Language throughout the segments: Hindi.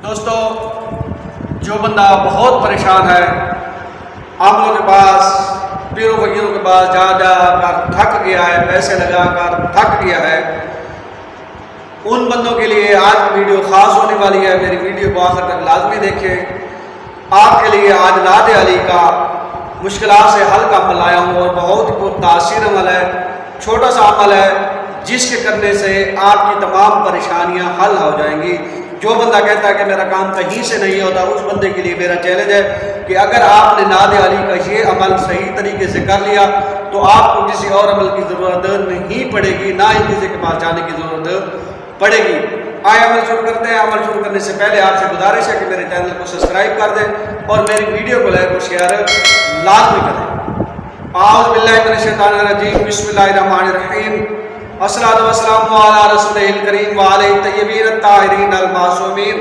दोस्तों, जो बंदा बहुत परेशान है, आमलों के पास, पीरों फकीरों के पास जा कर थक गया है, पैसे लगाकर थक गया है, उन बंदों के लिए आज की वीडियो खास होने वाली है। मेरी वीडियो को आखिर तक लाजमी देखें। आपके लिए आज नाद अली का मुश्किलात से हल का अमल लाया हूँ और बहुत पुरतासीर अमल है, छोटा सा अमल है जिसके करने से आपकी तमाम परेशानियाँ हल हो जाएंगी। जो बंदा कहता है कि मेरा काम कहीं से नहीं होता, उस बंदे के लिए मेरा चैलेंज है कि अगर आपने नाद अली का ये अमल सही तरीके से कर लिया तो आपको किसी और अमल की ज़रूरत नहीं पड़ेगी, ना ही किसी के पास जाने की ज़रूरत पड़ेगी। आए अमल शुरू करते हैं। अमल शुरू करने से पहले आपसे गुजारिश है कि मेरे चैनल को सब्सक्राइब कर दें और मेरी वीडियो को लाइक और शेयर लाजमी करें। आऊज़ु बिल्लाहि मिनश शैतानिर रजीम, बिस्मिल्लाहिर रहमानिर रहीम। अस्सलातु वस्सलामु अला रसूलिल करीम व अलैहि तय्यबीन अत्ताहिरीन अल मासूमीन।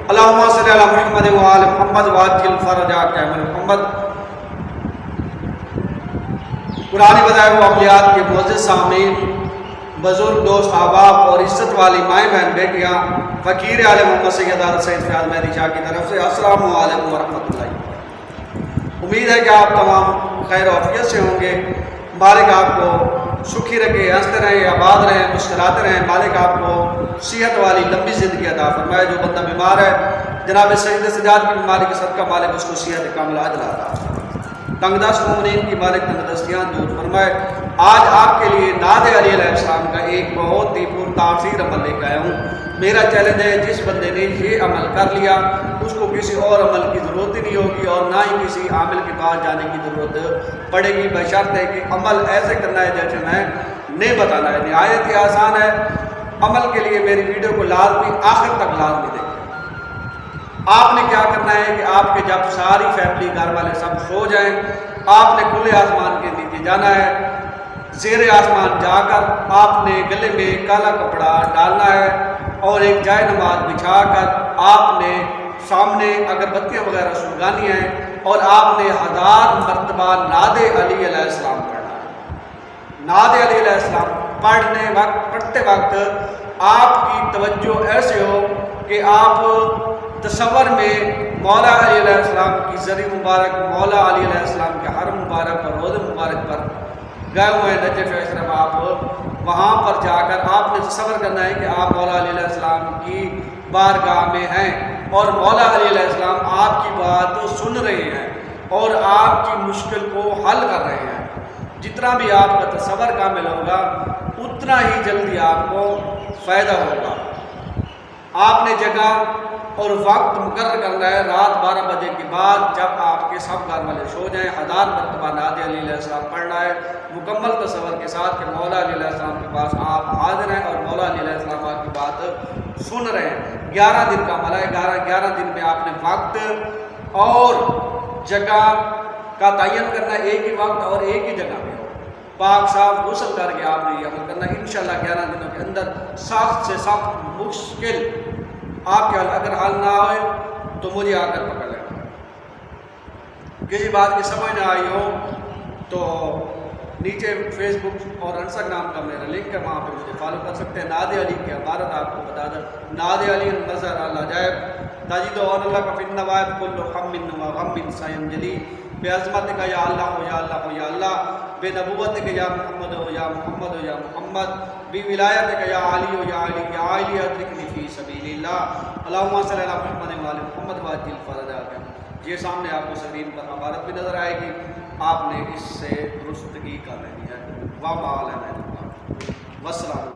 अल्लाहुम्मा सल्लि अला मुहम्मद व आलि मुहम्मद व अज्जिल फरजाक या मुहम्मद। पुरानी बताए हुए अम्बियात के मुअज़्ज़ज़ सामीन, बुजुर्ग दोस्त, अहबाब और इज्जत वाली माएँ बहन बेटियाँ, फ़कीर आले मोहम्मद सैयद सैयद फ़याज़ मेहदी शाह की तरफ से अस्सलामु अलैकुम व रहमतुल्लाहि। उम्मीद है कि आप तमाम खैर आफियत से होंगे। मालिक आपको सुखी रखे, हंसते रहें, आबाद रहें, मुस्कुराते रहें। मालिक आपको सेहत वाली लंबी ज़िंदगी अता फरमाए। जो बंदा बीमार है, जनाब सैयद सज्जाद की बीमारी के सदका मालिक उसको सेहत कामिला अजला अता फरमाए। तंगदस्त मोमिनीन की मालिक तंगदस्तियाँ दूर फरमाए। आज आपके लिए नाद अली अलैहिस्सलाम का एक बहुत ही पुरतासीर अमल लेकर आया हूँ। मेरा चैलेंज है, जिस बंदे ने ये अमल कर लिया उसको किसी और अमल की ज़रूरत ही नहीं होगी और ना ही किसी आमिल के पास जाने की ज़रूरत पड़ेगी, बशर्त है कि अमल ऐसे करना है जैसे मैं नहीं बताना है। निहायत ही आसान है। अमल के लिए मेरी वीडियो को लाजमी आखिर तक लाजमी देखें। आपने क्या करना है कि आपके जब सारी फैमिली, घर वाले सब सो जाएं, आपने खुले आसमान के नीचे जाना है। ज़ेरे आसमान जाकर आपने गले में काला कपड़ा डालना है और एक जाय नमाज बिछाकर आपने सामने अगरबत्तियाँ वगैरह सुलगानी हैं और आपने 1000 मरतबा नाद अली अलैहिस्सलाम पढ़ना है। नाद अली अलैहिस्सलाम पढ़ते वक्त आपकी तवज्जो ऐसे हो कि आप तसव्वुर में मौला अली अलैहिस्सलाम की ज़री मुबारक, मौला अली अलैहिस्सलाम के हर मुबारक और रोज़े मुबारक पर गए हुए हैं नजफ़ अशरफ। आप वहाँ पर जाकर आपने तसव्वुर करना है कि आप मौला अली अलैहिस्सलाम की बारगाह में हैं और मौला अली अलैहिस्सलाम आपकी बात सुन रहे हैं और आपकी मुश्किल को हल कर रहे हैं। जितना भी आपका तसव्वुर कामिल होगा उतना ही जल्दी आपको फ़ायदा होगा। आपने जगह और वक्त मुकर्रर करना है रात 12 बजे के बाद, जब आपके सब घर वाले सो जाएँ। 1000 मरतबा नाद अली अलैहिस्सलाम पढ़ना है मुकम्मल तसव्वुर के साथ कि मौला अली अलैहिस्सलाम के पास आप हाजिर हैं और मौला अली अलैहिस्सलाम आपकी बात सुन रहे हैं। 11 दिन का अमल है। 11 दिन में आपने वक्त और जगह का तयन करना है, एक ही वक्त और एक ही जगह में पाक साफ गुस्ल करके आपने ये अमल करना है। इंशाअल्लाह 11 दिनों के अंदर सख्त से सख्त मुश्किल आपके अगर हल ना आए तो मुझे आकर पकड़ लेना। किसी बात की समझ ना आई हो तो नीचे फेसबुक और इंस्टाग्राम का मेरा लिंक है, वहाँ पे मुझे फॉलो कर सकते हैं। नाद अली की इबारत आपको बता दें, नाद अली नज़र अल-अजाइब ताजिद अल्लाह का फिन नवाइब कुल्लु हम्मिन व गम्मिन सयंजली बेअज़मत का या अल्लाह हो या अल्लाह हो या अल्लाह, बेनबुव्वत का या मोहम्मद हो या मोहम्मद हो या मोहम्मद, बेविलायत का या अली हो या अली अद्रिकनी फ़ी सबीलिल्लाह। अल्लाहुम्मा सल्लि अला मुहम्मद व आलि मुहम्मद व अज्जिल फरजाक। ये सामने आपको स्क्रीन पर इबारत भी नज़र आएगी, आपने इससे दुरुस्तगी कर लेनी है। वाह वाह वस्सलाम।